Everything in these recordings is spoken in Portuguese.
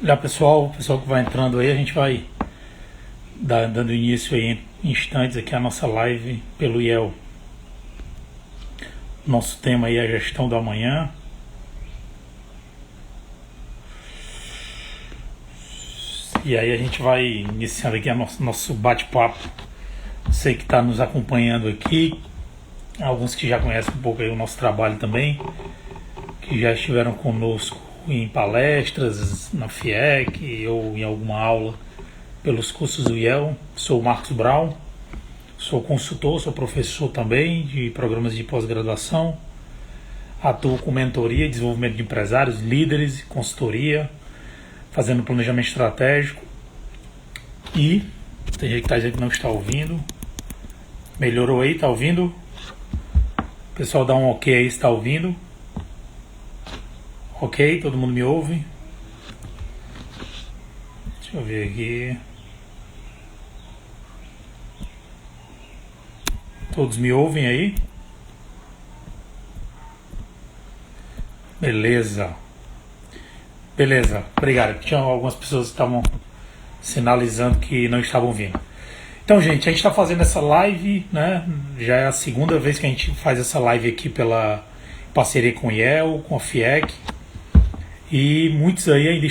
Olá pessoal, o pessoal que vai entrando aí, a gente vai dando início aí em instantes aqui a nossa live pelo IEL. Nosso tema aí é a gestão do amanhã. E aí a gente vai iniciando aqui nosso bate-papo. Você que está nos acompanhando aqui, alguns que já conhecem um pouco aí o nosso trabalho também, que já estiveram conosco em palestras na FIEC ou em alguma aula pelos cursos do IEL. Sou o Marcos Brown, sou consultor, sou professor também de programas de pós-graduação, atuo com mentoria, desenvolvimento de empresários, líderes, consultoria, fazendo planejamento estratégico. E tem gente que está dizendo que não está ouvindo. Melhorou aí? Está ouvindo? O pessoal dá um ok aí se está ouvindo. Ok, todo mundo me ouve? Deixa eu ver aqui. Todos me ouvem aí? Beleza. Beleza, obrigado. Tinha algumas pessoas que estavam sinalizando que não estavam ouvindo. Então, gente, a gente está fazendo essa live, né? Já é a segunda vez que a gente faz essa live aqui pela parceria com o IEL, com a FIEC. E muitos aí ainda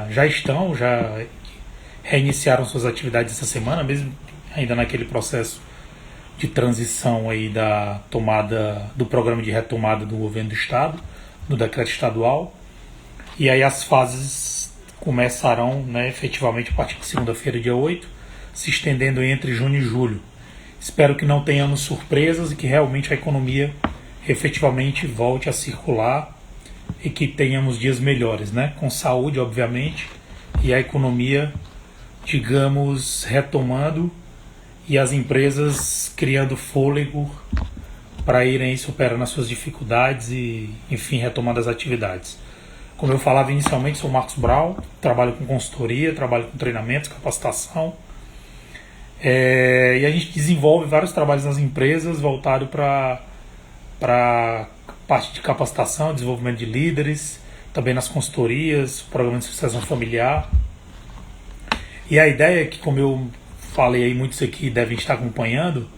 já reiniciaram suas atividades essa semana, mesmo ainda naquele processo de transição aí da tomada do programa de retomada do governo do estado, do decreto estadual. E aí as fases começarão, né, efetivamente a partir de segunda-feira, dia 8, se estendendo entre junho e julho. Espero que não tenhamos surpresas e que realmente a economia efetivamente volte a circular e que tenhamos dias melhores, né? Com saúde, obviamente, e a economia, digamos, retomando e as empresas criando fôlego para irem superando as suas dificuldades e, enfim, retomando as atividades. Como eu falava inicialmente, sou o Marcos Brown, trabalho com consultoria, trabalho com treinamentos, capacitação, e a gente desenvolve vários trabalhos nas empresas voltado para parte de capacitação, desenvolvimento de líderes, também nas consultorias, programa de sucessão familiar. E a ideia é que, como eu falei aí, muitos aqui devem estar acompanhando,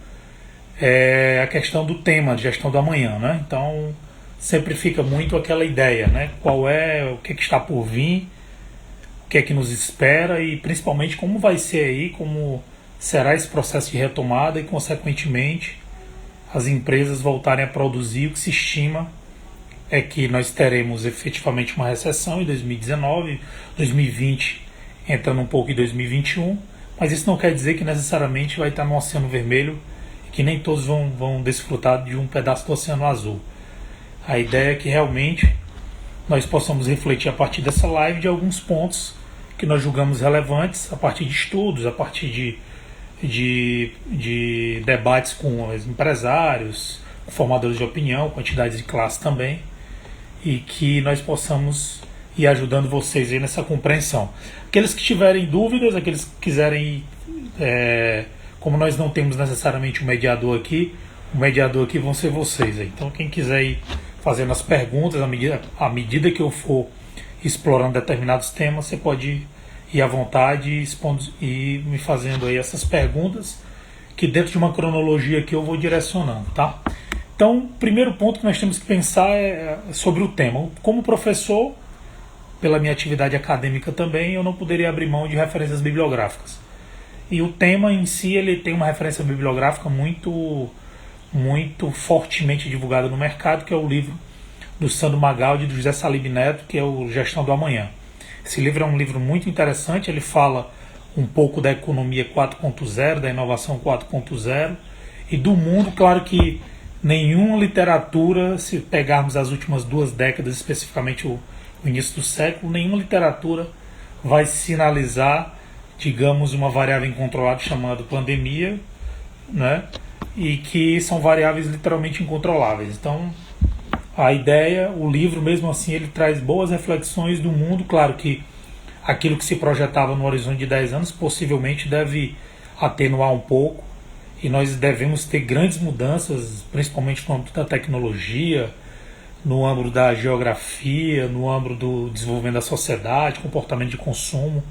é a questão do tema de gestão do amanhã, né? Então, sempre fica muito aquela ideia, né? Qual é, o que está por vir, o que é que nos espera e principalmente como vai ser aí, como será esse processo de retomada e, consequentemente, as empresas voltarem a produzir. O que se estima é que nós teremos efetivamente uma recessão em 2019, 2020 entrando um pouco em 2021, mas isso não quer dizer que necessariamente vai estar no Oceano Vermelho e que nem todos vão desfrutar de um pedaço do Oceano Azul. A ideia é que realmente nós possamos refletir a partir dessa live de alguns pontos que nós julgamos relevantes, a partir de estudos, a partir de debates com os empresários, com formadores de opinião, com entidades de classe também, e que nós possamos ir ajudando vocês aí nessa compreensão. Aqueles que tiverem dúvidas, aqueles que quiserem, como nós não temos necessariamente um mediador aqui, o mediador aqui vão ser vocês aí. Então quem quiser ir fazendo as perguntas, à medida que eu for explorando determinados temas, você pode ir à vontade e me fazendo aí essas perguntas, que dentro de uma cronologia que eu vou direcionando, tá? Então, o primeiro ponto que nós temos que pensar é sobre o tema. Como professor, pela minha atividade acadêmica também, eu não poderia abrir mão de referências bibliográficas. E o tema em si, ele tem uma referência bibliográfica muito fortemente divulgada no mercado, que é o livro do Sandro Magaldi e do José Salib Neto, que é o Gestão do Amanhã. Esse livro é um livro muito interessante, ele fala um pouco da economia 4.0, da inovação 4.0 e do mundo. Claro que nenhuma literatura, se pegarmos as últimas 2 décadas, especificamente o início do século, nenhuma literatura vai sinalizar, digamos, uma variável incontrolada chamada pandemia, né? E que são variáveis literalmente incontroláveis. Então, a ideia, o livro mesmo assim, ele traz boas reflexões do mundo. Claro que aquilo que se projetava no horizonte de 10 anos possivelmente deve atenuar um pouco, e nós devemos ter grandes mudanças, principalmente no âmbito da tecnologia, no âmbito da geografia, no âmbito do desenvolvimento da sociedade, comportamento de consumo,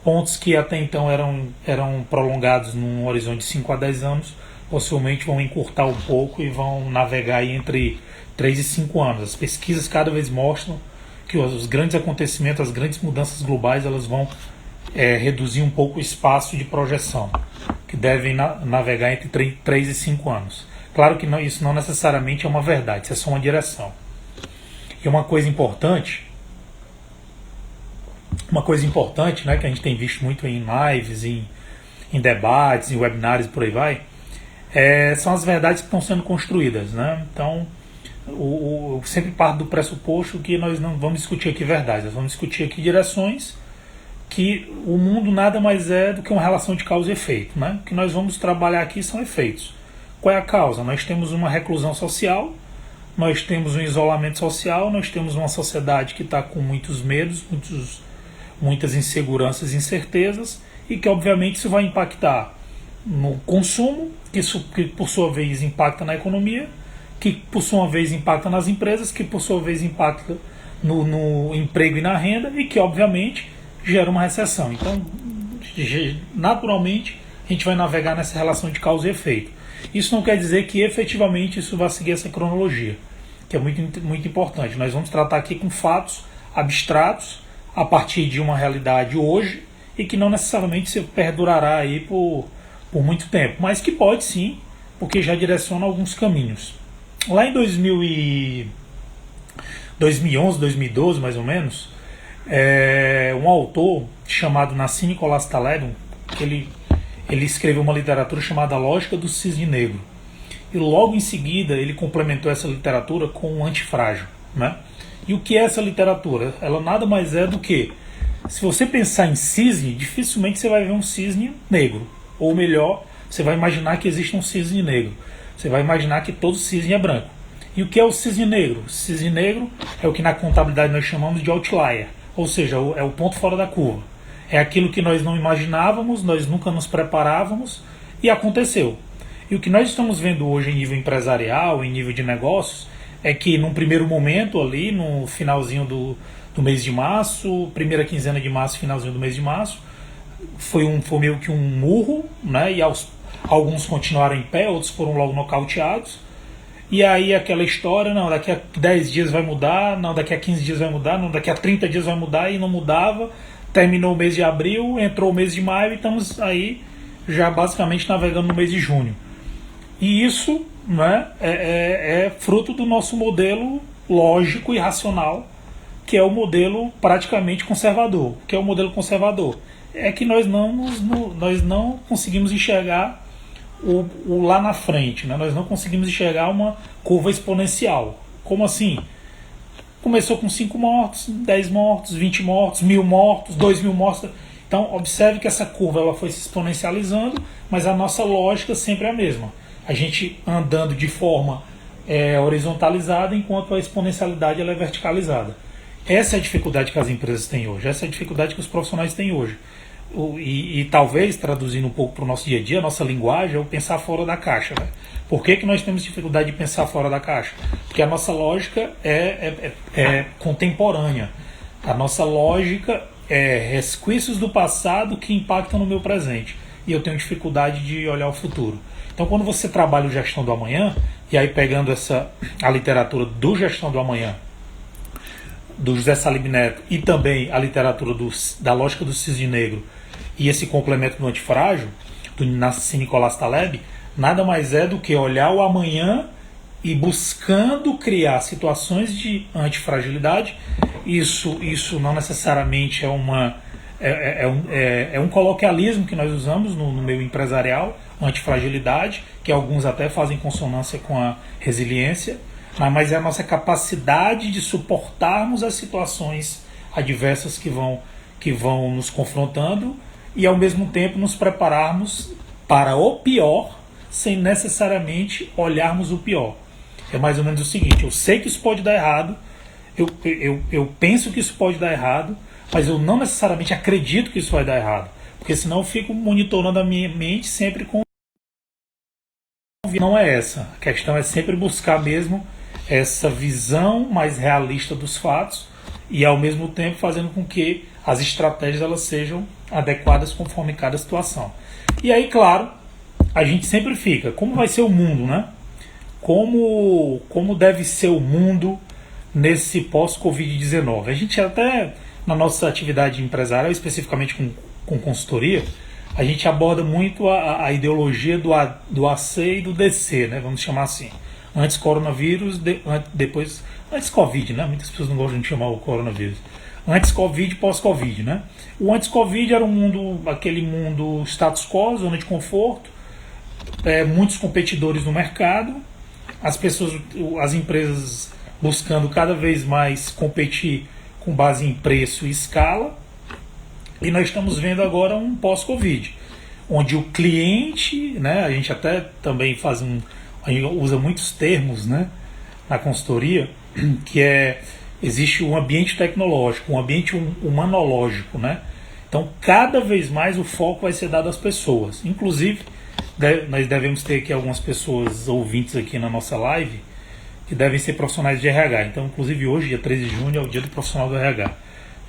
pontos que até então eram prolongados num horizonte de 5 a 10 anos, possivelmente vão encurtar um pouco e vão navegar aí entre 3 e 5 anos. As pesquisas cada vez mostram que os grandes acontecimentos, as grandes mudanças globais, elas vão reduzir um pouco o espaço de projeção, que devem navegar entre 3 e 5 anos. Claro que isso não necessariamente é uma verdade, isso é só uma direção. E uma coisa importante, né, que a gente tem visto muito em lives, em debates, em webinários e por aí vai, são as verdades que estão sendo construídas. Né? Então, sempre parte do pressuposto que nós não vamos discutir aqui verdades, nós vamos discutir aqui direções, que o mundo nada mais é do que uma relação de causa e efeito. Né? O que nós vamos trabalhar aqui são efeitos. Qual é a causa? Nós temos uma reclusão social, nós temos um isolamento social, nós temos uma sociedade que está com muitos medos, muitas inseguranças e incertezas, e que obviamente isso vai impactar no consumo, que por sua vez impacta na economia, que por sua vez impacta nas empresas, que por sua vez impacta no emprego e na renda, e que obviamente gera uma recessão. Então, naturalmente, a gente vai navegar nessa relação de causa e efeito. Isso não quer dizer que efetivamente isso vai seguir essa cronologia, que é muito, muito importante. Nós vamos tratar aqui com fatos abstratos a partir de uma realidade hoje e que não necessariamente se perdurará aí por muito tempo, mas que pode sim, porque já direciona alguns caminhos. Lá em 2011, 2012 mais ou menos, um autor chamado Nassim Nicolás Taleb, que ele escreveu uma literatura chamada Lógica do Cisne Negro. E logo em seguida ele complementou essa literatura com o Antifrágil. Né? E o que é essa literatura? Ela nada mais é do que, se você pensar em cisne, dificilmente você vai ver um cisne negro. Ou melhor, você vai imaginar que existe um cisne negro. Você vai imaginar que todo cisne é branco. E o que é o cisne negro? O cisne negro é o que na contabilidade nós chamamos de outlier, ou seja, é o ponto fora da curva. É aquilo que nós não imaginávamos, nós nunca nos preparávamos e aconteceu. E o que nós estamos vendo hoje em nível empresarial, em nível de negócios, é que num primeiro momento ali, no finalzinho do mês de março, primeira quinzena de março, finalzinho do mês de março, foi meio que um murro, né? E alguns continuaram em pé, outros foram logo nocauteados. E aí aquela história, não, daqui a 10 dias vai mudar, não, daqui a 15 dias vai mudar, não, daqui a 30 dias vai mudar, e não mudava. Terminou o mês de abril, entrou o mês de maio e estamos aí já basicamente navegando no mês de junho. E isso, né, é fruto do nosso modelo lógico e racional, que é o modelo praticamente conservador. O que é o modelo conservador? É que nós não conseguimos enxergar o lá na frente, né? Nós não conseguimos enxergar uma curva exponencial. Como assim? Começou com 5 mortos, 10 mortos, 20 mortos, 1000 mortos, 2000 mortos. Então, observe que essa curva ela foi se exponencializando, mas a nossa lógica sempre é a mesma. A gente andando de forma horizontalizada, enquanto a exponencialidade ela é verticalizada. Essa é a dificuldade que as empresas têm hoje, essa é a dificuldade que os profissionais têm hoje. E talvez, traduzindo um pouco para o nosso dia a dia, a nossa linguagem é o pensar fora da caixa. Né? Por que nós temos dificuldade de pensar fora da caixa? Porque a nossa lógica é contemporânea. A nossa lógica é resquícios do passado que impactam no meu presente. E eu tenho dificuldade de olhar o futuro. Então, quando você trabalha o Gestão do Amanhã, e aí pegando a literatura do Gestão do Amanhã, do José Salib Neto, e também a literatura da Lógica do Cisne Negro, e esse complemento do Antifrágil, do Nassim Nicolás Taleb, nada mais é do que olhar o amanhã e buscando criar situações de antifragilidade. Isso não necessariamente é um coloquialismo que nós usamos no meio empresarial, antifragilidade, que alguns até fazem consonância com a resiliência, mas é a nossa capacidade de suportarmos as situações adversas que vão nos confrontando e ao mesmo tempo nos prepararmos para o pior sem necessariamente olharmos o pior. É mais ou menos o seguinte: eu sei que isso pode dar errado, eu penso que isso pode dar errado, mas eu não necessariamente acredito que isso vai dar errado, porque senão eu fico monitorando a minha mente sempre com... Não é essa. A questão é sempre buscar mesmo essa visão mais realista dos fatos e ao mesmo tempo fazendo com que as estratégias elas sejam adequadas conforme cada situação. E aí, claro, a gente sempre fica, como vai ser o mundo, né? Como deve ser o mundo nesse pós-Covid-19? A gente até, na nossa atividade empresarial, especificamente com consultoria, a gente aborda muito a ideologia do AC e do DC, né? Vamos chamar assim. Antes coronavírus, depois... Antes Covid, né? Muitas pessoas não gostam de chamar o coronavírus. Antes Covid e pós-Covid, né? O antes Covid era aquele mundo status quo, zona de conforto, muitos competidores no mercado, as empresas buscando cada vez mais competir com base em preço e escala. E nós estamos vendo agora um pós-Covid, onde o cliente, né, a gente até também a gente usa muitos termos, né, na consultoria, que existe um ambiente tecnológico, um ambiente humanológico, né? Então, cada vez mais o foco vai ser dado às pessoas. Inclusive, nós devemos ter aqui algumas pessoas ouvintes aqui na nossa live que devem ser profissionais de RH. Então, inclusive hoje, dia 13 de junho, é o dia do profissional do RH.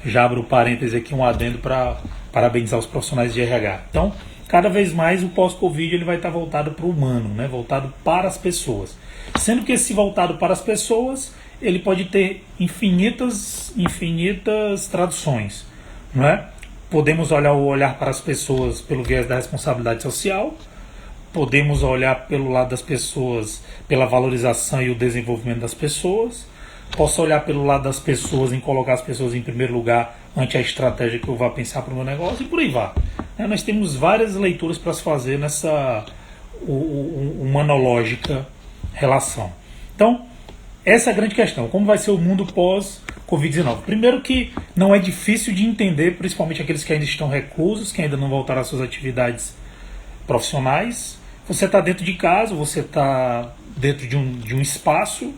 Já abro parênteses aqui, um adendo para parabenizar os profissionais de RH. Então, cada vez mais o pós-Covid ele vai estar voltado para o humano, né? Voltado para as pessoas. Sendo que esse voltado para as pessoas, ele pode ter infinitas traduções, não é? Podemos olhar para as pessoas pelo viés da responsabilidade social, podemos olhar pelo lado das pessoas, pela valorização e o desenvolvimento das pessoas, posso olhar pelo lado das pessoas em colocar as pessoas em primeiro lugar ante a estratégia que eu vá pensar para o meu negócio e por aí vai. Nós temos várias leituras para se fazer nessa humanológica relação. Então, essa é a grande questão. Como vai ser o mundo pós-Covid-19? Primeiro que não é difícil de entender, principalmente aqueles que ainda estão reclusos, que ainda não voltaram às suas atividades profissionais. Você está dentro de casa, você está dentro de um espaço,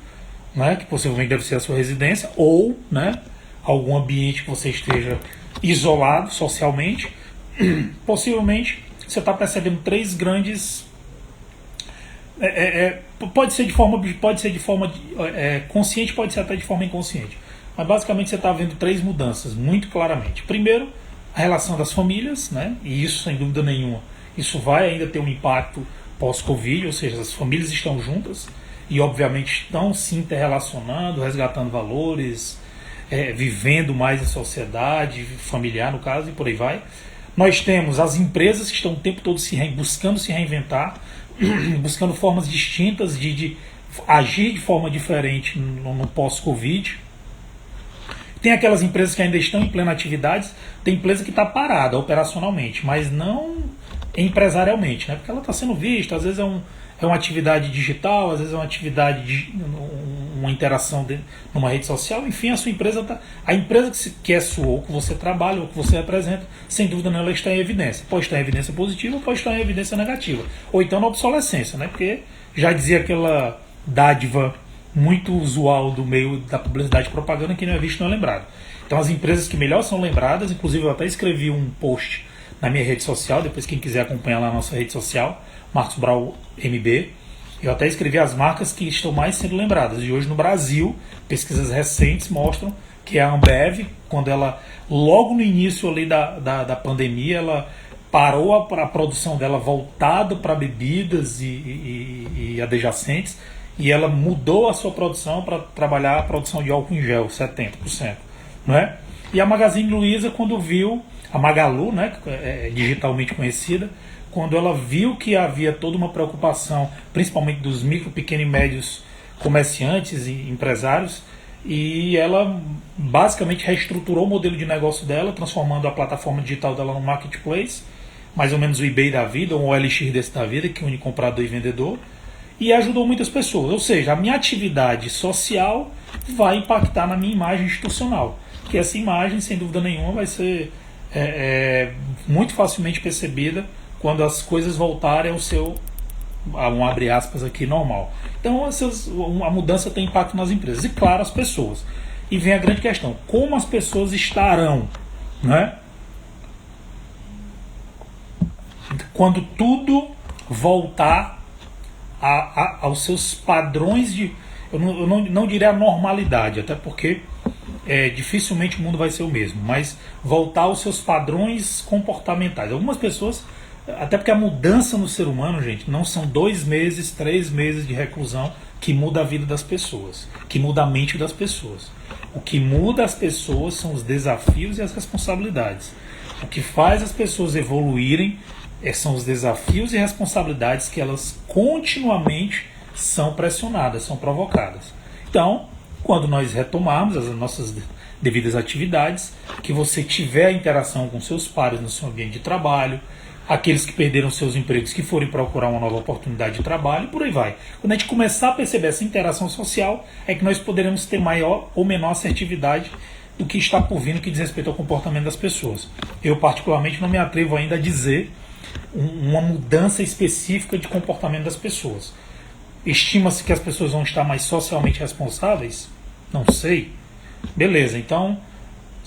né, que possivelmente deve ser a sua residência, ou, né, algum ambiente que você esteja isolado socialmente. Possivelmente você está percebendo três grandes... pode ser de forma consciente, pode ser até de forma inconsciente. Mas basicamente você está vendo três mudanças muito claramente. Primeiro, a relação das famílias, né? E isso sem dúvida nenhuma, isso vai ainda ter um impacto pós-Covid, ou seja, as famílias estão juntas e obviamente estão se interrelacionando, resgatando valores, vivendo mais em sociedade, familiar no caso, e por aí vai. Nós temos as empresas que estão o tempo todo buscando se reinventar, buscando formas distintas de agir de forma diferente no pós-Covid. Tem aquelas empresas que ainda estão em plena atividade, tem empresa que está parada operacionalmente, mas não empresarialmente, né? Porque ela está sendo vista, às vezes é uma atividade digital, às vezes é uma atividade uma interação numa rede social, enfim, a sua empresa está. A empresa que é sua, ou que você trabalha, ou que você representa, sem dúvida nenhuma, ela está em evidência. Pode estar em evidência positiva, ou pode estar em evidência negativa. Ou então na obsolescência, né? Porque já dizia aquela dádiva muito usual do meio da publicidade e propaganda, que não é visto não é lembrado. Então as empresas que melhor são lembradas, inclusive eu até escrevi um post na minha rede social, depois quem quiser acompanhar lá na nossa rede social, Marcos Brau MB, eu até escrevi as marcas que estão mais sendo lembradas. E hoje no Brasil, pesquisas recentes mostram que a Ambev, quando ela, logo no início ali da pandemia, ela parou a produção dela voltada para bebidas e adjacentes, e ela mudou a sua produção para trabalhar a produção de álcool em gel, 70%. Não é? E a Magazine Luiza, quando viu, a Magalu, né, digitalmente conhecida, quando ela viu que havia toda uma preocupação, principalmente dos micro, pequenos e médios comerciantes e empresários, e ela basicamente reestruturou o modelo de negócio dela, transformando a plataforma digital dela no marketplace, mais ou menos o eBay da vida, ou o OLX desse da vida, que une comprador e vendedor, e ajudou muitas pessoas. Ou seja, a minha atividade social vai impactar na minha imagem institucional, que essa imagem, sem dúvida nenhuma, vai ser muito facilmente percebida quando as coisas voltarem ao seu, abre aspas aqui, normal. Então a mudança tem impacto nas empresas e, claro, as pessoas. E vem a grande questão, como as pessoas estarão, né, quando tudo voltar aos seus padrões não diria a normalidade, até porque dificilmente o mundo vai ser o mesmo, mas voltar aos seus padrões comportamentais. Algumas pessoas, até porque a mudança no ser humano, gente, não são 2 meses, 3 meses de reclusão que muda a vida das pessoas, que muda a mente das pessoas. O que muda as pessoas são os desafios e as responsabilidades. O que faz as pessoas evoluírem são os desafios e responsabilidades que elas continuamente são pressionadas, são provocadas. Então, quando nós retomarmos as nossas devidas atividades, que você tiver a interação com seus pares no seu ambiente de trabalho, aqueles que perderam seus empregos, que forem procurar uma nova oportunidade de trabalho, e por aí vai. Quando a gente começar a perceber essa interação social, é que nós poderemos ter maior ou menor assertividade do que está por vir no que diz respeito ao comportamento das pessoas. Eu, particularmente, não me atrevo ainda a dizer uma mudança específica de comportamento das pessoas. Estima-se que as pessoas vão estar mais socialmente responsáveis? Não sei. Beleza, então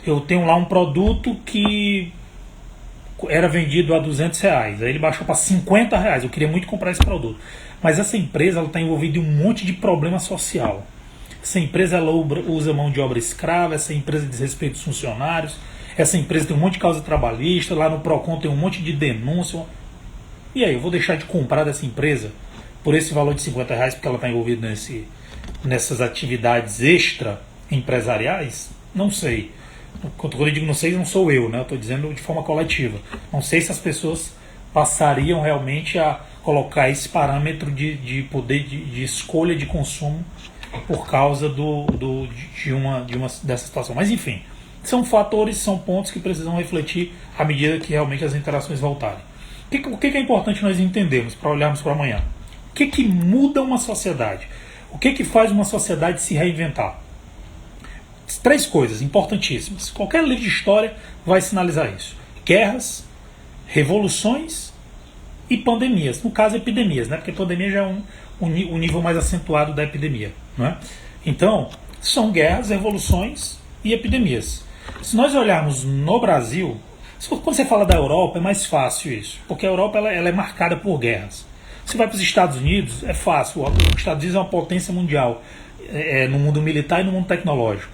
eu tenho lá um produto que era vendido a R$200, aí ele baixou para R$50. Eu queria muito comprar esse produto. Mas essa empresa está envolvida em um monte de problema social. Essa empresa ela usa mão de obra escrava, essa empresa desrespeita os funcionários, essa empresa tem um monte de causa trabalhista, lá no Procon tem um monte de denúncia. E aí, eu vou deixar de comprar dessa empresa por esse valor de R$50 porque ela está envolvida nessas atividades extra empresariais? Não sei. Quando eu digo não sei, não sou eu, né? Eu estou dizendo de forma coletiva. Não sei se as pessoas passariam realmente a colocar esse parâmetro de poder de escolha de consumo por causa de uma dessa situação. Mas enfim, são fatores, são pontos que precisam refletir à medida que realmente as interações voltarem. O que é importante nós entendermos para olharmos para amanhã? O que muda uma sociedade? O que faz uma sociedade se reinventar? 3 coisas importantíssimas. Qualquer livro de história vai sinalizar isso: guerras, revoluções e pandemias. No caso, epidemias, né? Porque pandemia já é um nível mais acentuado da epidemia. Não é? Então, são guerras, revoluções e epidemias. Se nós olharmos no Brasil, quando você fala da Europa, é mais fácil isso, porque a Europa ela é marcada por guerras. Você vai para os Estados Unidos, é fácil. Os Estados Unidos é uma potência mundial no mundo militar e no mundo tecnológico.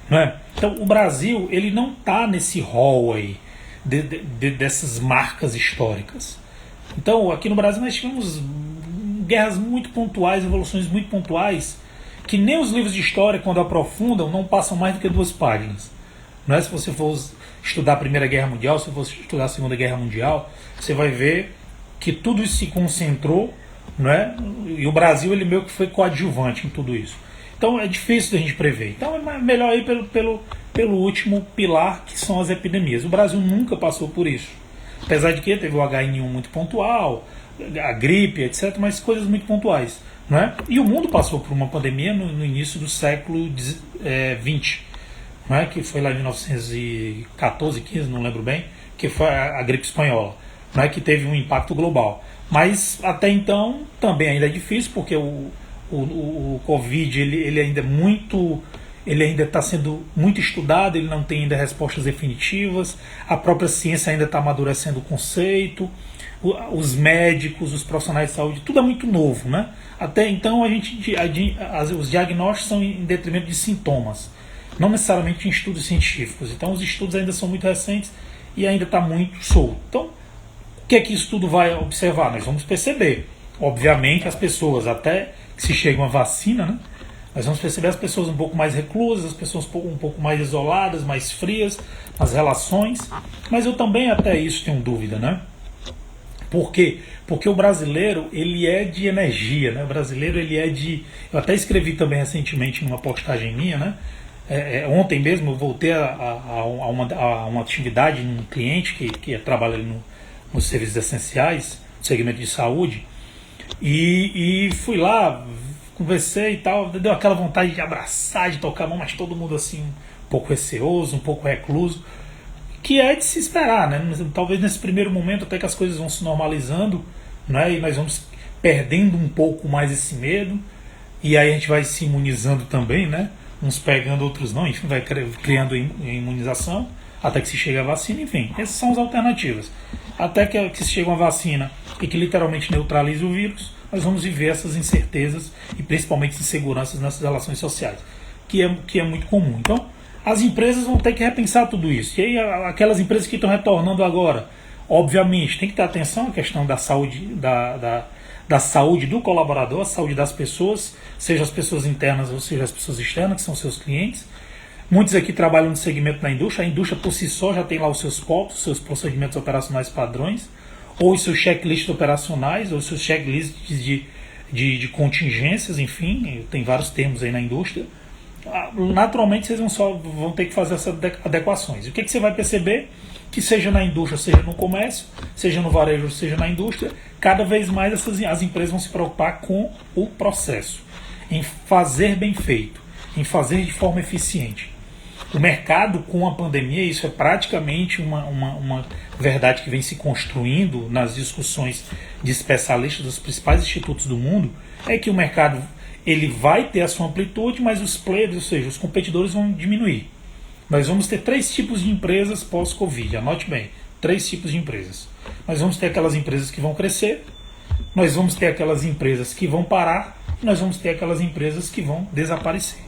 Não é? Então, o Brasil ele não está nesse rol aí dessas marcas históricas. Então, aqui no Brasil nós tivemos guerras muito pontuais, revoluções muito pontuais, que nem os livros de história, quando aprofundam, não passam mais do que 2 páginas. Não é? Se você for estudar a Primeira Guerra Mundial, se você for estudar a Segunda Guerra Mundial, você vai ver que tudo isso se concentrou, não é? E o Brasil ele meio que foi coadjuvante em tudo isso. Então é difícil da gente prever. Então é melhor ir pelo último pilar, que são as epidemias. O Brasil nunca passou por isso. Apesar de que teve o H1N1 muito pontual, a gripe, etc., mas coisas muito pontuais. Não é? E o mundo passou por uma pandemia no início do século XX, não é? Que foi lá em 1914, 15, não lembro bem, que foi a gripe espanhola, não é? Que teve um impacto global. Mas até então também ainda é difícil, porque o Covid ele ainda está sendo muito estudado, ele não tem ainda respostas definitivas, a própria ciência ainda está amadurecendo o conceito, os médicos, os profissionais de saúde, tudo é muito novo, né? Até então os diagnósticos são em detrimento de sintomas, não necessariamente em estudos científicos. Então os estudos ainda são muito recentes e ainda está muito solto. Então, o que é que isso tudo vai observar? Nós vamos perceber, obviamente, as pessoas, até que se chega uma vacina, né? Nós vamos perceber as pessoas um pouco mais reclusas, as pessoas um pouco mais isoladas, mais frias, as relações. Mas eu também até isso tenho dúvida, né? Por quê? Porque o brasileiro, ele é de energia, né? O brasileiro, ele é de... Eu até escrevi também recentemente numa postagem minha, né? Ontem mesmo eu voltei a uma atividade num cliente que trabalha ali nos serviços essenciais, no segmento de saúde, e fui lá, conversei e tal, deu aquela vontade de abraçar, de tocar a mão, mas todo mundo assim, um pouco receoso, um pouco recluso, que é de se esperar, né? Talvez nesse primeiro momento até que as coisas vão se normalizando, né? E nós vamos perdendo um pouco mais esse medo, e aí a gente vai se imunizando também, né? Uns pegando, outros não, enfim, vai criando imunização, até que se chegue a vacina, enfim, essas são as alternativas. Até que se chegue uma vacina e que literalmente neutralize o vírus, nós vamos viver essas incertezas e principalmente inseguranças nessas relações sociais, que é muito comum. Então, as empresas vão ter que repensar tudo isso. E aí, aquelas empresas que estão retornando agora, obviamente, tem que ter atenção à questão da saúde, da saúde do colaborador, a saúde das pessoas, seja as pessoas internas ou seja as pessoas externas, que são seus clientes. Muitos aqui trabalham no segmento da indústria. A indústria por si só já tem lá os seus POPs, os seus procedimentos operacionais padrões, ou os seus checklists operacionais, ou os seus checklists de contingências, enfim, tem vários termos aí na indústria. Naturalmente vocês vão ter que fazer essas adequações. O que você vai perceber? Que seja na indústria, seja no comércio, seja no varejo, seja na indústria, cada vez mais as empresas vão se preocupar com o processo, em fazer bem feito, em fazer de forma eficiente. O mercado, com a pandemia, isso é praticamente uma verdade que vem se construindo nas discussões de especialistas dos principais institutos do mundo, é que o mercado ele vai ter a sua amplitude, mas os players, ou seja, os competidores vão diminuir. Nós vamos ter 3 tipos de empresas pós-Covid, anote bem, 3 tipos de empresas. Nós vamos ter aquelas empresas que vão crescer, nós vamos ter aquelas empresas que vão parar, e nós vamos ter aquelas empresas que vão desaparecer.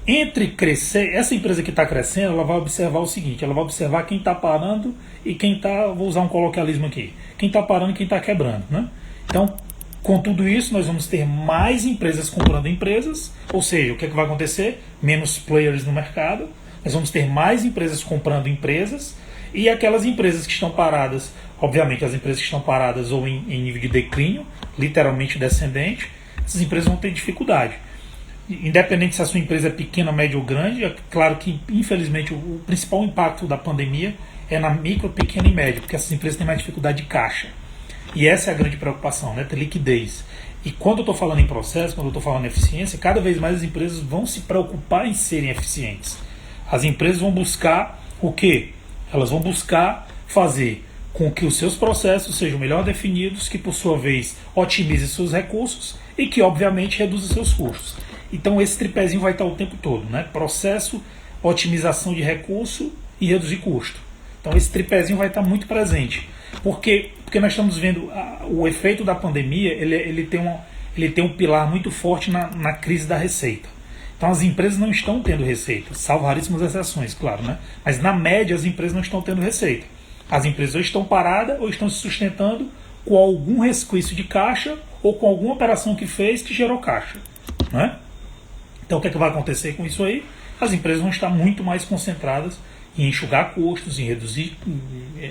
Entre crescer, essa empresa que está crescendo, ela vai observar o seguinte, ela vai observar quem está parando e quem está, vou usar um coloquialismo aqui, quem está parando e quem está quebrando, né? Então, com tudo isso, nós vamos ter mais empresas comprando empresas, ou seja, o que vai acontecer? Menos players no mercado, nós vamos ter mais empresas comprando empresas, e aquelas empresas que estão paradas, obviamente as empresas que estão paradas ou em nível de declínio, literalmente descendente, essas empresas vão ter dificuldade. Independente se a sua empresa é pequena, média ou grande, é claro que, infelizmente, o principal impacto da pandemia é na micro, pequena e média, porque essas empresas têm mais dificuldade de caixa. E essa é a grande preocupação, né? Ter liquidez. E quando eu estou falando em processo, quando eu estou falando em eficiência, cada vez mais as empresas vão se preocupar em serem eficientes. As empresas vão buscar o quê? Elas vão buscar fazer com que os seus processos sejam melhor definidos, que por sua vez otimize seus recursos e que obviamente reduza seus custos. Então esse tripézinho vai estar o tempo todo, né? Processo, otimização de recurso e reduzir custo. Então esse tripézinho vai estar muito presente. Porque nós estamos vendo o efeito da pandemia, ele tem um pilar muito forte na crise da receita. Então as empresas não estão tendo receita, salvo raríssimas exceções, claro, né? Mas na média as empresas não estão tendo receita. As empresas ou estão paradas ou estão se sustentando com algum resquício de caixa ou com alguma operação que fez que gerou caixa, né? Então o que vai acontecer com isso aí? As empresas vão estar muito mais concentradas em enxugar custos, em reduzir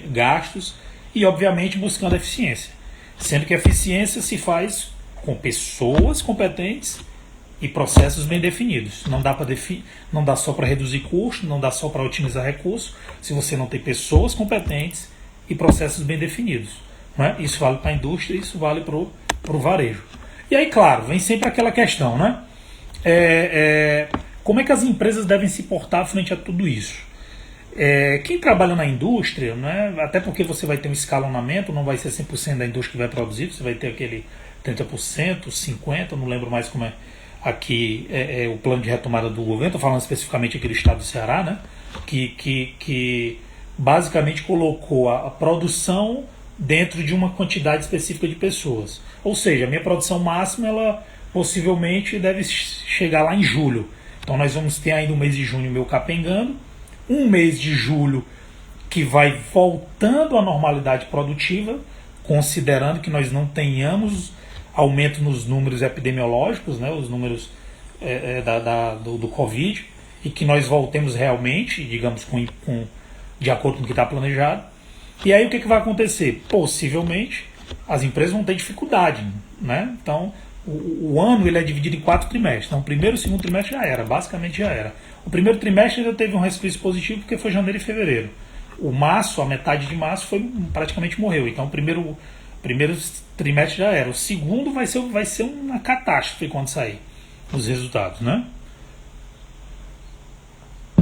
gastos e obviamente buscando eficiência. Sendo que a eficiência se faz com pessoas competentes e processos bem definidos. Não dá só para reduzir custo, não dá só para otimizar recursos, se você não tem pessoas competentes e processos bem definidos, né? Isso vale para a indústria, isso vale para o varejo. E aí, claro, vem sempre aquela questão, né? Como é que as empresas devem se portar frente a tudo isso? Quem trabalha na indústria, né, até porque você vai ter um escalonamento, não vai ser 100% da indústria que vai produzir, você vai ter aquele 30%, 50%, não lembro mais como é aqui o plano de retomada do governo, estou falando especificamente aqui do estado do Ceará, né, que basicamente colocou a produção dentro de uma quantidade específica de pessoas. Ou seja, a minha produção máxima, ela possivelmente deve chegar lá em julho. Então nós vamos ter ainda o mês de junho meu capengando, um mês de julho que vai voltando à normalidade produtiva, considerando que nós não tenhamos aumento nos números epidemiológicos, né, os números do Covid, e que nós voltemos realmente, digamos, de acordo com o que está planejado. E aí o que vai acontecer? Possivelmente as empresas vão ter dificuldade, né? Então o ano ele é dividido em 4 trimestres. Então o primeiro e o segundo trimestre basicamente já era. O primeiro trimestre ainda teve um resquício positivo porque foi janeiro e fevereiro. O março, a metade de março praticamente morreu. Então o primeiro trimestre já era. O segundo vai ser uma catástrofe quando sair os resultados, né?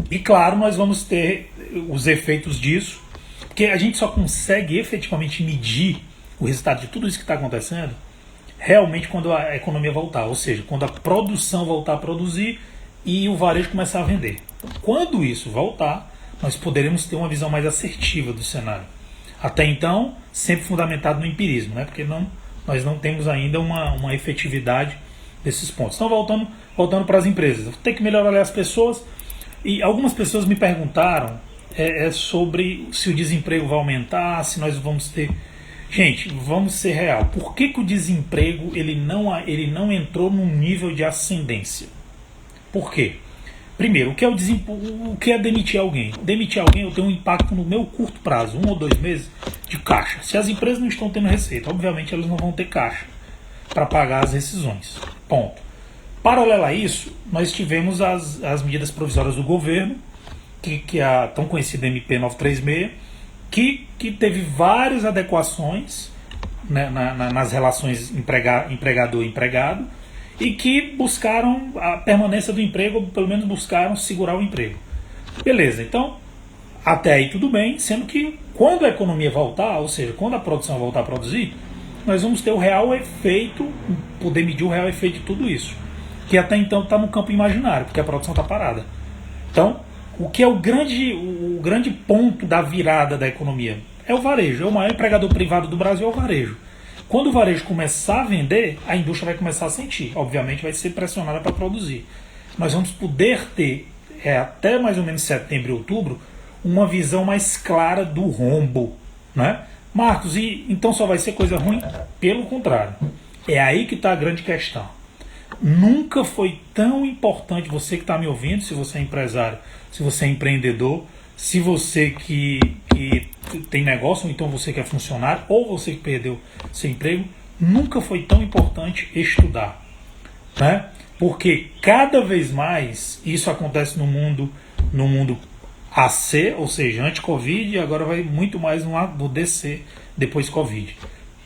E claro, nós vamos ter os efeitos disso, porque a gente só consegue efetivamente medir o resultado de tudo isso que está acontecendo realmente quando a economia voltar, ou seja, quando a produção voltar a produzir e o varejo começar a vender. Quando isso voltar, nós poderemos ter uma visão mais assertiva do cenário. Até então, sempre fundamentado no empirismo, né? Porque não nós não temos ainda uma efetividade desses pontos. Então, voltando para as empresas, tem que melhorar as pessoas. E algumas pessoas me perguntaram sobre se o desemprego vai aumentar, se nós vamos ter... Gente, vamos ser real. Por que o desemprego ele não entrou num nível de ascendência? Por quê? Primeiro, o que é demitir alguém? Demitir alguém eu tenho um impacto no meu curto prazo, 1 ou 2 meses, de caixa. Se as empresas não estão tendo receita, obviamente elas não vão ter caixa para pagar as rescisões. Ponto. Paralelo a isso, nós tivemos as medidas provisórias do governo, que a tão conhecida MP 936, que teve várias adequações, né, nas relações empregador-empregado, e que buscaram a permanência do emprego, ou pelo menos buscaram segurar o emprego. Beleza, então até aí tudo bem, sendo que quando a economia voltar, ou seja, quando a produção voltar a produzir, nós vamos ter o real efeito, poder medir o real efeito de tudo isso, que até então está no campo imaginário, porque a produção está parada. Então, o que é o grande ponto da virada da economia? É o varejo, é o maior empregador privado do Brasil, é o varejo. Quando o varejo começar a vender, a indústria vai começar a sentir. Obviamente vai ser pressionada para produzir. Nós vamos poder ter, até mais ou menos setembro e outubro, uma visão mais clara do rombo. Né? Marcos, e então só vai ser coisa ruim? Pelo contrário. É aí que está a grande questão. Nunca foi tão importante, você que está me ouvindo, se você é empresário, se você é empreendedor, se você que tem negócio, ou então você que é funcionário, ou você que perdeu seu emprego, nunca foi tão importante estudar. Né? Porque cada vez mais isso acontece no mundo AC, ou seja, anti-Covid, e agora vai muito mais no DC, depois Covid.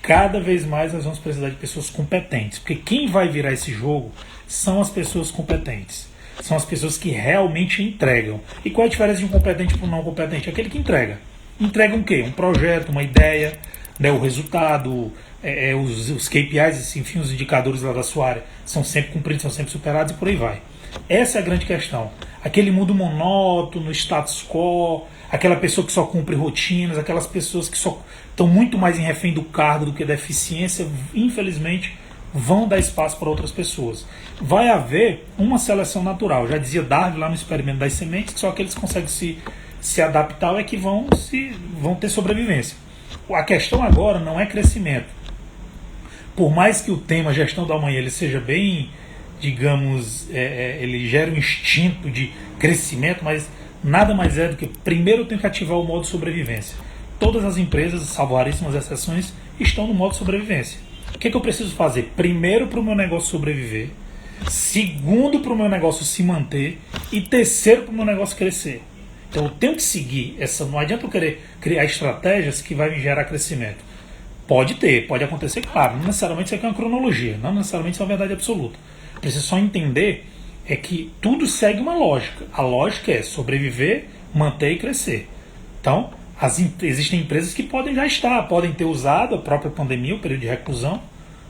Cada vez mais nós vamos precisar de pessoas competentes, porque quem vai virar esse jogo são as pessoas competentes. São as pessoas que realmente entregam. E qual é a diferença de um competente para um não competente? Aquele que entrega. Entrega um quê? Um projeto, uma ideia, né, o resultado, os KPIs, enfim, os indicadores lá da sua área são sempre cumpridos, são sempre superados e por aí vai. Essa é a grande questão. Aquele mundo monótono, status quo, aquela pessoa que só cumpre rotinas, aquelas pessoas que só estão muito mais em refém do cargo do que da eficiência, infelizmente, vão dar espaço para outras pessoas. Vai haver uma seleção natural. Já dizia Darwin lá no experimento das sementes, que só aqueles que conseguem se adaptar é que vão ter sobrevivência. A questão agora não é crescimento. Por mais que o tema gestão do amanhã ele seja bem, digamos, ele gera um instinto de crescimento, mas nada mais é do que primeiro eu tenho que ativar o modo sobrevivência. Todas as empresas, salvo raríssimas exceções, estão no modo sobrevivência. O que eu preciso fazer? Primeiro, para o meu negócio sobreviver. Segundo, para o meu negócio se manter. E terceiro, para o meu negócio crescer. Então eu tenho que seguir essa. Não adianta eu querer criar estratégias que vai me gerar crescimento. Pode acontecer, claro. Não necessariamente isso aqui é uma cronologia. Não necessariamente isso é uma verdade absoluta. Preciso só entender que tudo segue uma lógica. A lógica é sobreviver, manter e crescer. Então, existem empresas que podem ter usado a própria pandemia, o período de reclusão,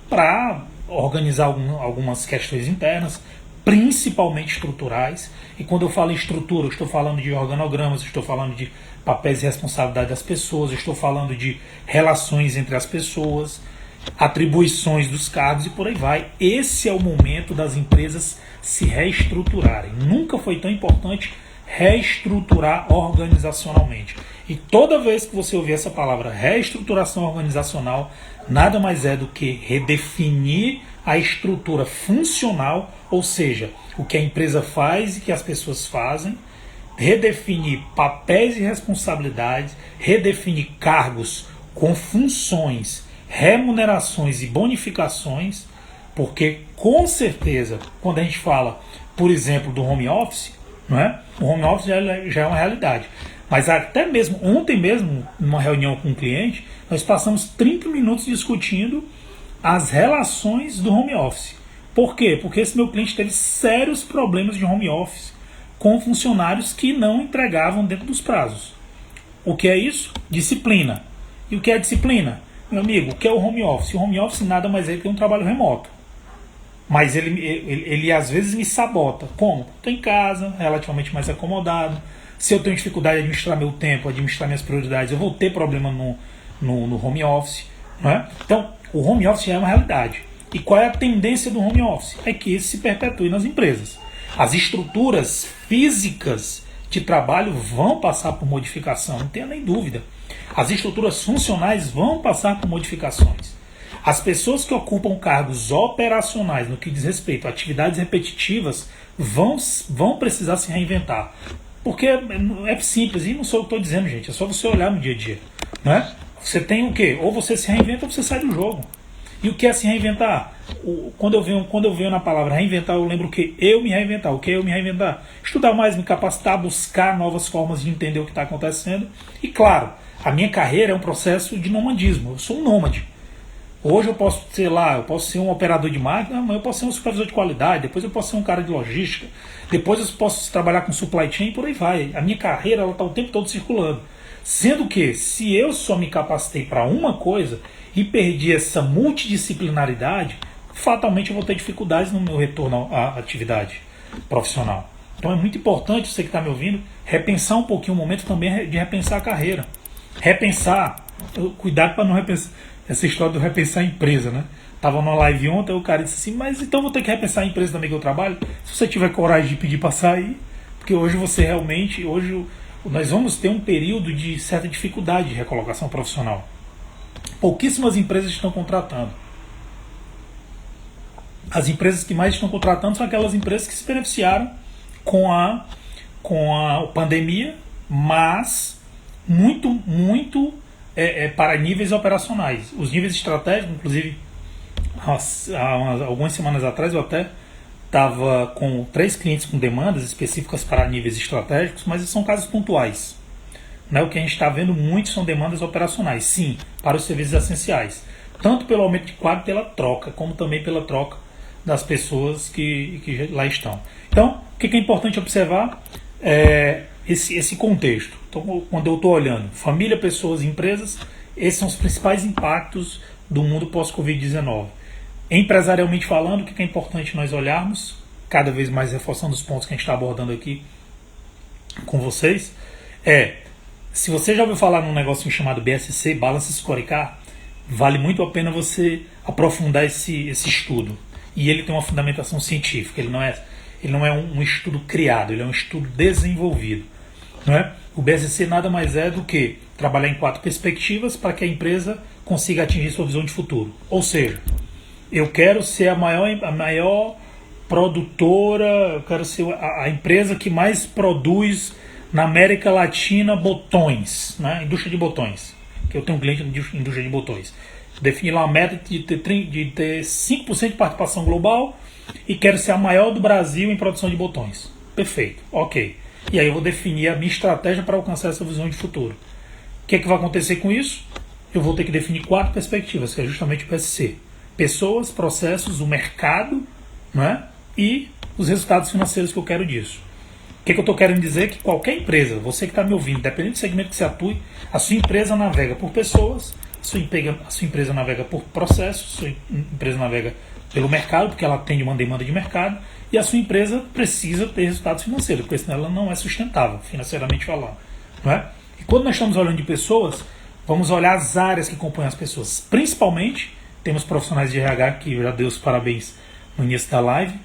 para organizar algumas questões internas, principalmente estruturais. E quando eu falo em estrutura, eu estou falando de organogramas, eu estou falando de papéis e responsabilidade das pessoas, eu estou falando de relações entre as pessoas, atribuições dos cargos e por aí vai. Esse é o momento das empresas se reestruturarem. Nunca foi tão importante reestruturar organizacionalmente. E toda vez que você ouvir essa palavra reestruturação organizacional, nada mais é do que redefinir a estrutura funcional, ou seja, o que a empresa faz e que as pessoas fazem, redefinir papéis e responsabilidades, redefinir cargos com funções, remunerações e bonificações, porque com certeza, quando a gente fala, por exemplo, do home office, não é? O home office já é uma realidade. Mas até mesmo, ontem mesmo, numa reunião com um cliente, nós passamos 30 minutos discutindo as relações do home office. Por quê? Porque esse meu cliente teve sérios problemas de home office com funcionários que não entregavam dentro dos prazos. O que é isso? Disciplina. E o que é disciplina? Meu amigo, o que é o home office? O home office nada mais é que um trabalho remoto. Mas ele às vezes me sabota. Como? Estou em casa, relativamente mais acomodado. Se eu tenho dificuldade de administrar meu tempo, administrar minhas prioridades, eu vou ter problema no home office. Não é? Então, O home office já é uma realidade. E qual é a tendência do home office? É que esse se perpetue nas empresas. As estruturas físicas de trabalho vão passar por modificação, não tenha nem dúvida. As estruturas funcionais vão passar por modificações. As pessoas que ocupam cargos operacionais no que diz respeito a atividades repetitivas vão precisar se reinventar. Porque é simples, e não sou eu que estou dizendo, gente, é só você olhar no dia a dia. Né? Você tem o quê? Ou você se reinventa ou você sai do jogo. E o que é se reinventar? Quando eu venho na palavra reinventar, eu lembro que eu me reinventar. O que é eu me reinventar? Estudar mais, me capacitar, buscar novas formas de entender o que está acontecendo. E claro, a minha carreira é um processo de nomadismo. Eu sou um nômade. Hoje eu posso, sei lá, eu posso ser um operador de máquina, amanhã eu posso ser um supervisor de qualidade, depois eu posso ser um cara de logística, depois eu posso trabalhar com supply chain e por aí vai. A minha carreira está o tempo todo circulando. Sendo que, se eu só me capacitei para uma coisa e perdi essa multidisciplinaridade, fatalmente eu vou ter dificuldades no meu retorno à atividade profissional. Então é muito importante, você que está me ouvindo, repensar um pouquinho o momento também de repensar a carreira. Repensar, cuidado para não repensar, essa história do repensar a empresa, né? Tava numa live ontem, o cara disse assim, mas então vou ter que repensar a empresa também que eu trabalho? Se você tiver coragem de pedir para sair, porque hoje você realmente, nós vamos ter um período de certa dificuldade de recolocação profissional. Pouquíssimas empresas estão contratando. As empresas que mais estão contratando são aquelas empresas que se beneficiaram com a pandemia, mas muito para níveis operacionais. Os níveis estratégicos, inclusive, há algumas semanas atrás eu até estava com 3 clientes com demandas específicas para níveis estratégicos, mas são casos pontuais. Né? O que a gente está vendo muito são demandas operacionais, sim, para os serviços essenciais. Tanto pelo aumento de quadro, pela troca, como também pela troca das pessoas que lá estão. Então, o que é importante observar é esse contexto. Então, quando eu estou olhando família, pessoas e empresas, esses são os principais impactos do mundo pós-Covid-19. Empresarialmente falando, o que é importante nós olharmos, cada vez mais reforçando os pontos que a gente está abordando aqui com vocês, se você já ouviu falar num negocinho chamado BSC, Balance Scorecard, vale muito a pena você aprofundar esse estudo. E ele tem uma fundamentação científica, ele não é um estudo criado, ele é um estudo desenvolvido. Não é? O BSC nada mais é do que trabalhar em 4 perspectivas para que a empresa consiga atingir sua visão de futuro. Ou seja, eu quero ser a maior produtora, eu quero ser a empresa que mais produz na América Latina botões, né? Indústria de botões, que eu tenho um cliente de indústria de botões. Defini lá uma meta de ter 5% de participação global e quero ser a maior do Brasil em produção de botões. Perfeito, ok. E aí eu vou definir a minha estratégia para alcançar essa visão de futuro. O que vai acontecer com isso? Eu vou ter que definir 4 perspectivas, que é justamente o PSC. Pessoas, processos, o mercado, né? E os resultados financeiros que eu quero disso. O que eu estou querendo dizer? Que qualquer empresa, você que está me ouvindo, dependendo do segmento que você atue, a sua empresa navega por pessoas, a sua empresa navega por processos, a sua empresa navega pelo mercado, porque ela atende uma demanda de mercado, e a sua empresa precisa ter resultados financeiros, porque senão ela não é sustentável, financeiramente falando. Não é? E quando nós estamos olhando de pessoas, vamos olhar as áreas que compõem as pessoas. Principalmente, temos profissionais de RH, que já dei os parabéns no início da live,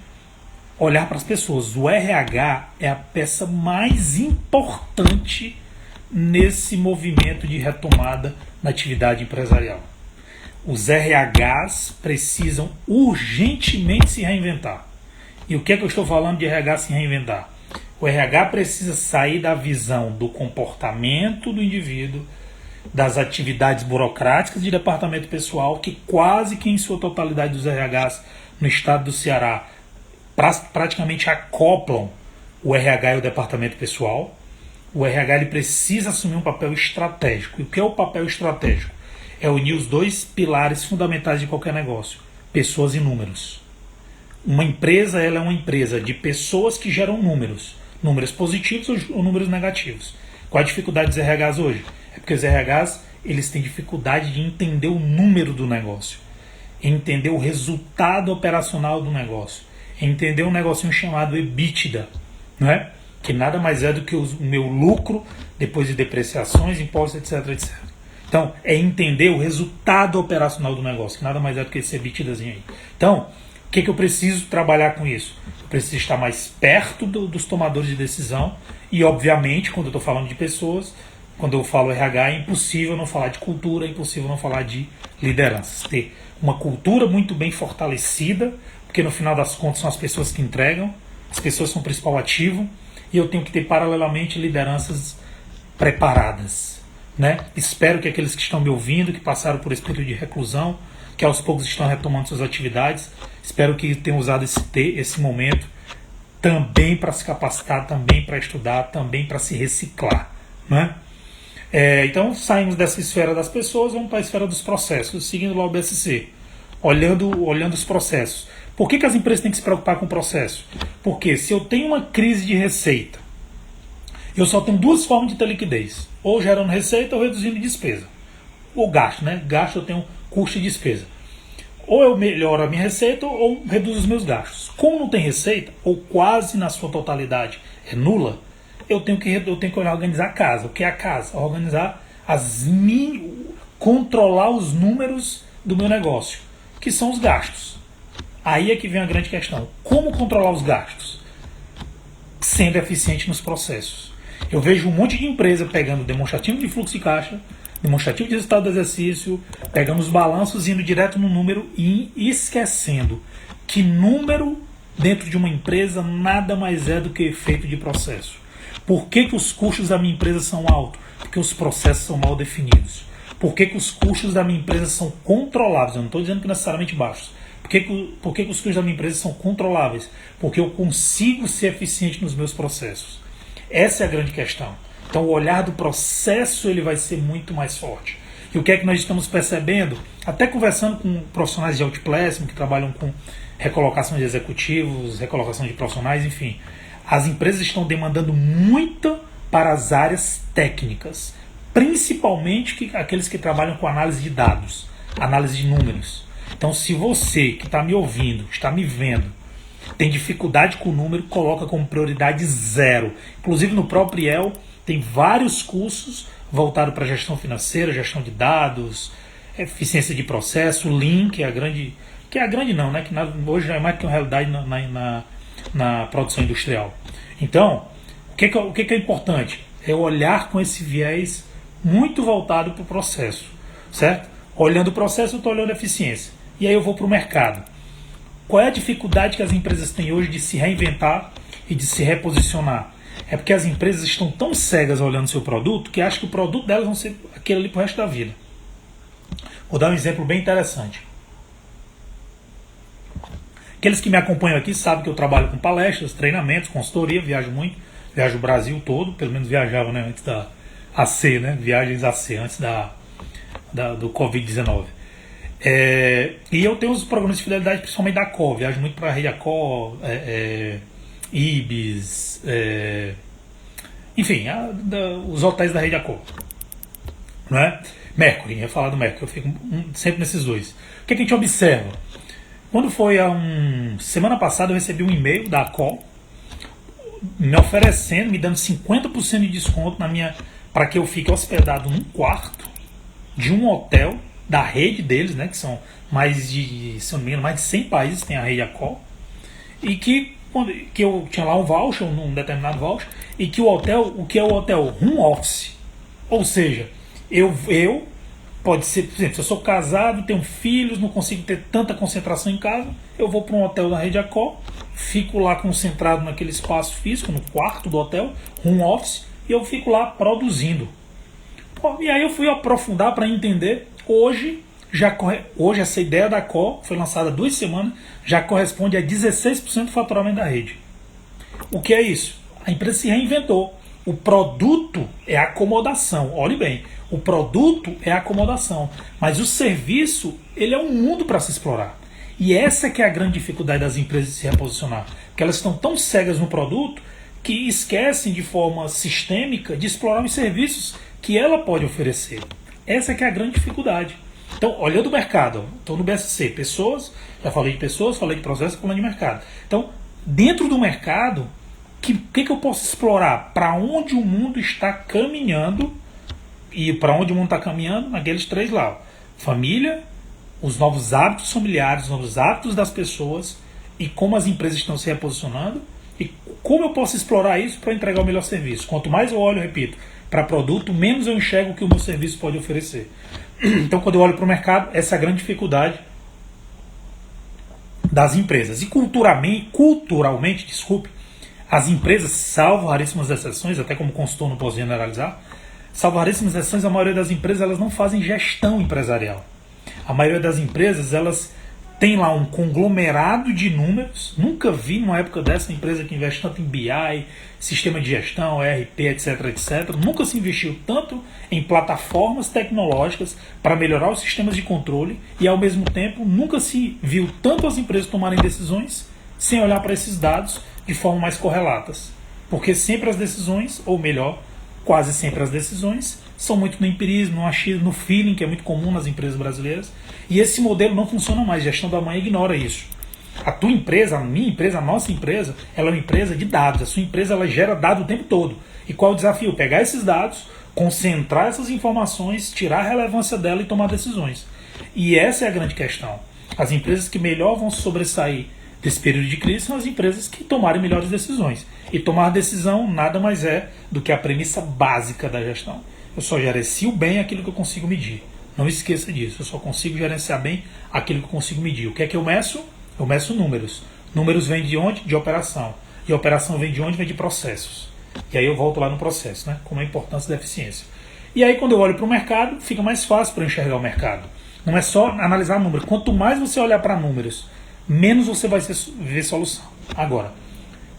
olhar para as pessoas. O RH é a peça mais importante nesse movimento de retomada na atividade empresarial. Os RHs precisam urgentemente se reinventar. E o que é que eu estou falando de RH se reinventar? O RH precisa sair da visão do comportamento do indivíduo, das atividades burocráticas de departamento pessoal, que quase que em sua totalidade dos RHs no estado do Ceará praticamente acoplam o RH e o departamento pessoal. O RH ele precisa assumir um papel estratégico. E o que é o papel estratégico? É unir os 2 pilares fundamentais de qualquer negócio: pessoas e números. Uma empresa ela é uma empresa de pessoas que geram números positivos ou números negativos. Qual a dificuldade dos RHs hoje? É porque os RHs eles têm dificuldade de entender o número do negócio, entender o resultado operacional do negócio, entender um negocinho chamado EBITDA, não é? Que nada mais é do que o meu lucro depois de depreciações, impostos, etc, etc. Então, é entender o resultado operacional do negócio, que nada mais é do que esse EBITDAzinho aí. Então, o que eu preciso trabalhar com isso? Eu preciso estar mais perto dos tomadores de decisão e, obviamente, quando eu estou falando de pessoas, quando eu falo RH, é impossível não falar de cultura, é impossível não falar de lideranças. Ter uma cultura muito bem fortalecida, porque no final das contas são as pessoas que entregam, as pessoas são o principal ativo, e eu tenho que ter paralelamente lideranças preparadas. Né? Espero que aqueles que estão me ouvindo, que passaram por esse período de reclusão, que aos poucos estão retomando suas atividades, espero que tenham usado esse momento também para se capacitar, também para estudar, também para se reciclar. Né? Então saímos dessa esfera das pessoas, vamos para a esfera dos processos, seguindo lá o BSC, olhando os processos. Por que as empresas têm que se preocupar com o processo? Porque se eu tenho uma crise de receita, eu só tenho duas formas de ter liquidez, ou gerando receita ou reduzindo despesa. Ou gasto, né? Gasto eu tenho custo e despesa. Ou eu melhoro a minha receita ou reduzo os meus gastos. Como não tem receita, ou quase na sua totalidade é nula, eu tenho que organizar a casa. O que é a casa? Organizar controlar os números do meu negócio, que são os gastos. Aí é que vem a grande questão. Como controlar os gastos? Sendo eficiente nos processos. Eu vejo um monte de empresa pegando demonstrativo de fluxo de caixa, demonstrativo de resultado do exercício, pegando os balanços, indo direto no número e esquecendo que número dentro de uma empresa nada mais é do que efeito de processo. Por que os custos da minha empresa são altos? Porque os processos são mal definidos. Por que os custos da minha empresa são controláveis? Eu não estou dizendo que necessariamente baixos. Por que os custos da minha empresa são controláveis? Porque eu consigo ser eficiente nos meus processos. Essa é a grande questão. Então o olhar do processo ele vai ser muito mais forte. E o que é que nós estamos percebendo? Até conversando com profissionais de outplacement que trabalham com recolocação de executivos, recolocação de profissionais, enfim. As empresas estão demandando muito para as áreas técnicas, principalmente aqueles que trabalham com análise de dados, análise de números. Então, se você que está me ouvindo, está me vendo, tem dificuldade com o número, coloca como prioridade 0. Inclusive no próprio IEL tem vários cursos voltados para gestão financeira, gestão de dados, eficiência de processo, Lean, que é a grande não, né? Que hoje já é mais que uma realidade na produção industrial. Então, o que é importante? É olhar com esse viés muito voltado para o processo, certo? Olhando o processo, eu estou olhando a eficiência. E aí eu vou para o mercado. Qual é a dificuldade que as empresas têm hoje de se reinventar e de se reposicionar? É porque as empresas estão tão cegas olhando o seu produto que acham que o produto delas vai ser aquele ali para o resto da vida. Vou dar um exemplo bem interessante. Aqueles que me acompanham aqui sabem que eu trabalho com palestras, treinamentos, consultoria, viajo muito, viajo o Brasil todo, pelo menos viajava, né, antes da AC, né, viagens AC, antes do Covid-19. E eu tenho os programas de fidelidade, principalmente da Accor, viajo muito para a rede Accor, Ibis, enfim, os hotéis da rede Accor, não é? Mercury, ia falar do Mercury, eu fico sempre nesses dois. O que a gente observa? Quando foi semana passada eu recebi um e-mail da Accor me oferecendo, me dando 50% de desconto para que eu fique hospedado num quarto de um hotel da rede deles, né, que são mais de 100 países tem a rede Accor, e que eu tinha lá um voucher, um determinado voucher, e que o que é o hotel? Home office. Ou seja, pode ser, por exemplo, se eu sou casado, tenho filhos, não consigo ter tanta concentração em casa, eu vou para um hotel da rede Accor, fico lá concentrado naquele espaço físico, no quarto do hotel, home office, e eu fico lá produzindo. E aí eu fui aprofundar para entender. Hoje essa ideia da Accor foi lançada há 2 semanas, já corresponde a 16% do faturamento da rede. O que é isso? A empresa se reinventou. O produto é acomodação. Olhe bem, o produto é acomodação, mas o serviço ele é um mundo para se explorar. E essa que é a grande dificuldade das empresas de se reposicionar, porque elas estão tão cegas no produto que esquecem de forma sistêmica de explorar os serviços que ela pode oferecer. Essa que é a grande dificuldade. Então, olhando o mercado, estou no BSC, pessoas, já falei de pessoas, falei de processo, falando de mercado. Então, dentro do mercado, o que eu posso explorar? Para onde o mundo está caminhando e para onde o mundo está caminhando, naqueles três lá. Ó. Família, os novos hábitos familiares, os novos hábitos das pessoas e como as empresas estão se reposicionando e como eu posso explorar isso para entregar o melhor serviço. Quanto mais eu olho, repito, para produto, menos eu enxergo o que o meu serviço pode oferecer. Então, quando eu olho para o mercado, essa é a grande dificuldade das empresas. E culturalmente, desculpe, as empresas, salvo raríssimas exceções, até como consultor não posso generalizar, salvo raríssimas exceções, a maioria das empresas elas não fazem gestão empresarial. A maioria das empresas, elas têm lá um conglomerado de números. Nunca vi numa época dessa empresa que investe tanto em BI, sistema de gestão, ERP, etc, etc. Nunca se investiu tanto em plataformas tecnológicas para melhorar os sistemas de controle e, ao mesmo tempo, nunca se viu tanto as empresas tomarem decisões sem olhar para esses dados de forma mais correlatas. Porque sempre as decisões, ou melhor, quase sempre as decisões, são muito no empirismo, no achismo, no feeling, que é muito comum nas empresas brasileiras. E esse modelo não funciona mais. A gestão da manhã ignora isso. A tua empresa, a minha empresa, a nossa empresa, ela é uma empresa de dados. A sua empresa ela gera dado o tempo todo. E qual é o desafio? Pegar esses dados, concentrar essas informações, tirar a relevância dela e tomar decisões. E essa é a grande questão. As empresas que melhor vão se sobressair desse período de crise são as empresas que tomarem melhores decisões. E tomar decisão nada mais é do que a premissa básica da gestão. Eu só gerencio bem aquilo que eu consigo medir. Não esqueça disso. Eu só consigo gerenciar bem aquilo que eu consigo medir. O que é que eu meço? Eu meço números. Números vêm de onde? De operação. E a operação vem de onde? Vem de processos. E aí eu volto lá no processo, né? Como a importância da eficiência. E aí quando eu olho para o mercado, fica mais fácil para eu enxergar o mercado. Não é só analisar números. Quanto mais você olhar para números, menos você vai ver solução. Agora,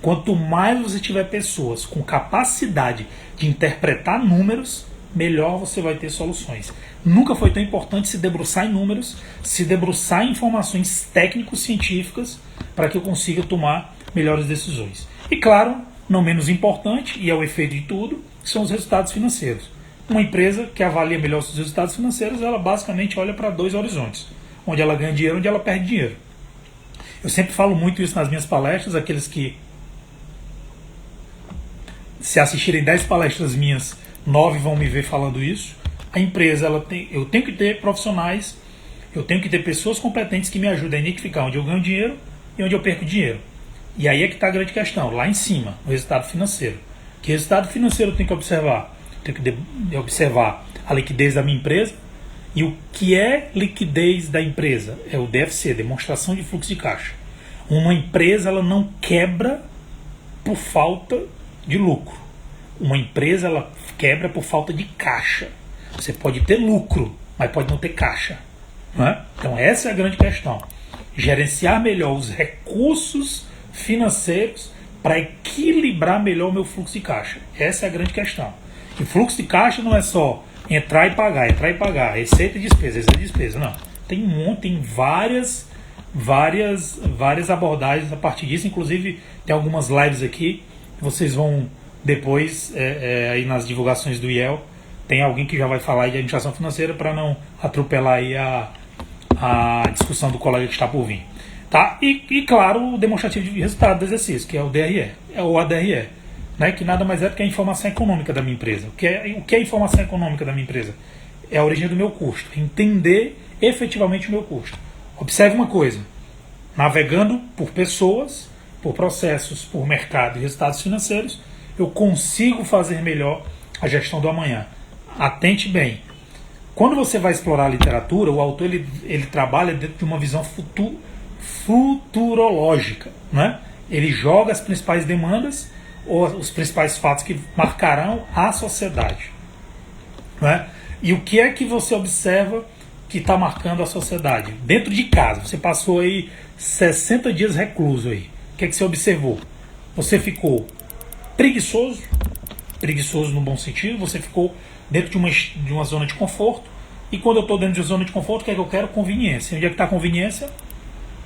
quanto mais você tiver pessoas com capacidade de interpretar números, melhor você vai ter soluções. Nunca foi tão importante se debruçar em números, se debruçar em informações técnico-científicas para que eu consiga tomar melhores decisões. E claro, não menos importante, e é o efeito de tudo, são os resultados financeiros. Uma empresa que avalia melhor os resultados financeiros, ela basicamente olha para dois horizontes, onde ela ganha dinheiro e onde ela perde dinheiro. Eu sempre falo muito isso nas minhas palestras, aqueles que se assistirem 10 palestras minhas, 9 vão me ver falando isso. A empresa, eu tenho que ter profissionais, eu tenho que ter pessoas competentes que me ajudem a identificar onde eu ganho dinheiro e onde eu perco dinheiro. E aí é que está a grande questão, lá em cima, o resultado financeiro. Que resultado financeiro eu tenho que observar? Eu tenho que observar a liquidez da minha empresa. E o que é liquidez da empresa? É o DFC, demonstração de fluxo de caixa. Uma empresa ela não quebra por falta de lucro. Uma empresa ela quebra por falta de caixa. Você pode ter lucro, mas pode não ter caixa. Não é? Então essa é a grande questão. Gerenciar melhor os recursos financeiros para equilibrar melhor o meu fluxo de caixa. Essa é a grande questão. E fluxo de caixa não é só entrar e pagar, receita e despesa, não. Tem várias abordagens a partir disso, inclusive tem algumas lives aqui, vocês vão depois, aí nas divulgações do IEL, tem alguém que já vai falar aí de administração financeira para não atropelar aí a discussão do colega que está por vir. Tá? E claro, o demonstrativo de resultado do exercício, que é o DRE, é o ADRE. Né, que nada mais é do que a informação econômica da minha empresa. O que é a informação econômica da minha empresa? É a origem do meu custo. Entender efetivamente o meu custo. Observe uma coisa. Navegando por pessoas, por processos, por mercado e resultados financeiros, eu consigo fazer melhor a gestão do amanhã. Atente bem. Quando você vai explorar a literatura, o autor ele trabalha dentro de uma visão futurológica. Né? Ele joga as principais demandas ou os principais fatos que marcarão a sociedade. Né? E o que é que você observa que está marcando a sociedade? Dentro de casa, você passou aí 60 dias recluso aí. O que é que você observou? Você ficou preguiçoso no bom sentido, você ficou dentro de uma zona de conforto, e quando eu estou dentro de uma zona de conforto, o que é que eu quero? Conveniência. Onde é que está a conveniência?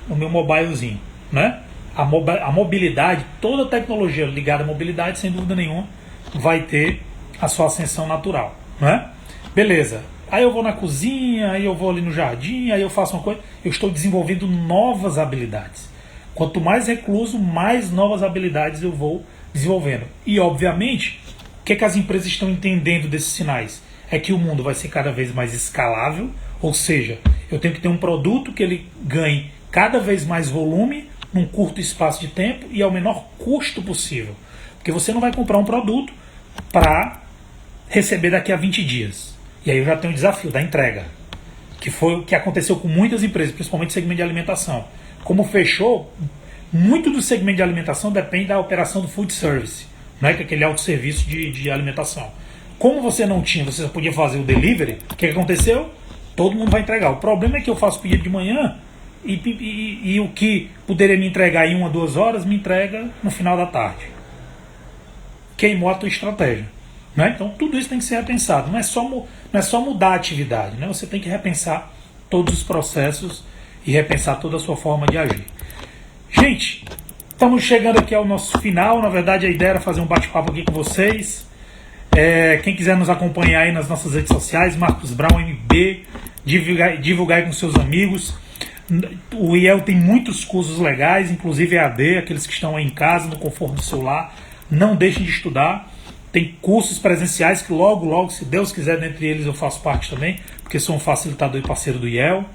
No meu mobilezinho, né? A mobilidade, toda tecnologia ligada à mobilidade, sem dúvida nenhuma, vai ter a sua ascensão natural. Né? Beleza. Aí eu vou na cozinha, aí eu vou ali no jardim, aí eu faço uma coisa. Eu estou desenvolvendo novas habilidades. Quanto mais recluso, mais novas habilidades eu vou desenvolvendo. E, obviamente, o que é que as empresas estão entendendo desses sinais? é que o mundo vai ser cada vez mais escalável, ou seja, eu tenho que ter um produto que ele ganhe cada vez mais volume num curto espaço de tempo e ao menor custo possível. Porque você não vai comprar um produto para receber daqui a 20 dias. E aí eu já tenho o desafio da entrega, que foi o que aconteceu com muitas empresas, principalmente no segmento de alimentação. Como fechou, muito do segmento de alimentação depende da operação do food service, né, que é aquele autosserviço de alimentação. Como você não tinha, você só podia fazer o delivery, o que aconteceu? Todo mundo vai entregar. O problema é que eu faço pedido de manhã e o que poderia me entregar em 1 a 2 horas, me entrega no final da tarde. Queimou a tua estratégia. Né? Então tudo isso tem que ser repensado. Não é só mudar a atividade. Né? Você tem que repensar todos os processos e repensar toda a sua forma de agir. Gente, estamos chegando aqui ao nosso final. Na verdade, a ideia era fazer um bate-papo aqui com vocês. Quem quiser nos acompanhar aí nas nossas redes sociais, Marcos Brown MB, divulgar aí com seus amigos. O IEL tem muitos cursos legais, inclusive EAD, aqueles que estão aí em casa, no conforto do celular. Não deixem de estudar. Tem cursos presenciais que logo, se Deus quiser, dentre eles eu faço parte também, porque sou um facilitador e parceiro do IEL.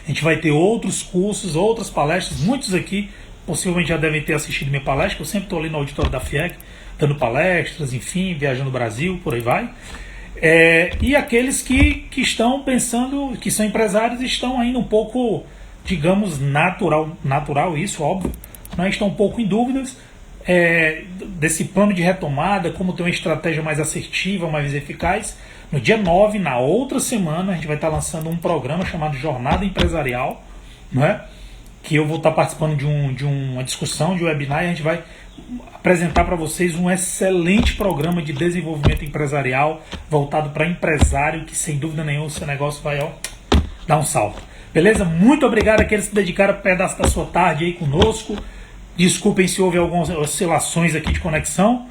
A gente vai ter outros cursos, outras palestras, muitos aqui possivelmente já devem ter assistido minha palestra, eu sempre estou ali no auditório da FIEC, dando palestras, enfim, viajando o Brasil, por aí vai. E aqueles que estão pensando, que são empresários, estão ainda um pouco, digamos, natural isso, óbvio, né? Estão um pouco em dúvidas desse plano de retomada, como ter uma estratégia mais assertiva, mais eficaz. No dia 9, na outra semana, a gente vai estar lançando um programa chamado Jornada Empresarial, né? Que eu vou estar participando de uma discussão, de um webinar, e a gente vai apresentar para vocês um excelente programa de desenvolvimento empresarial voltado para empresário, que sem dúvida nenhuma o seu negócio vai dar um salto. Beleza? Muito obrigado àqueles que dedicaram um pedaço da sua tarde aí conosco. Desculpem se houve algumas oscilações aqui de conexão,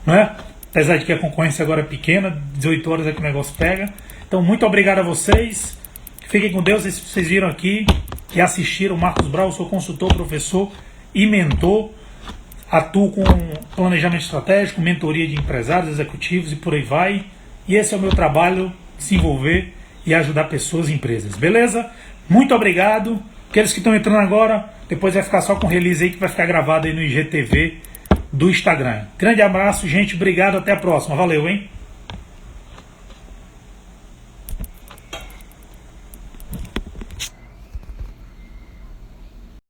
né? Apesar de que a concorrência agora é pequena, 18 horas é que o negócio pega. Então, muito obrigado a vocês. Fiquem com Deus. Vocês viram aqui que assistiram. Marcos Brown, sou consultor, professor e mentor. Atuo com planejamento estratégico, mentoria de empresários, executivos e por aí vai. E esse é o meu trabalho, desenvolver e ajudar pessoas e empresas. Beleza? Muito obrigado. Aqueles que estão entrando agora, depois vai ficar só com release aí que vai ficar gravado aí no IGTV do Instagram. Grande abraço, gente. Obrigado. Até a próxima. Valeu, hein?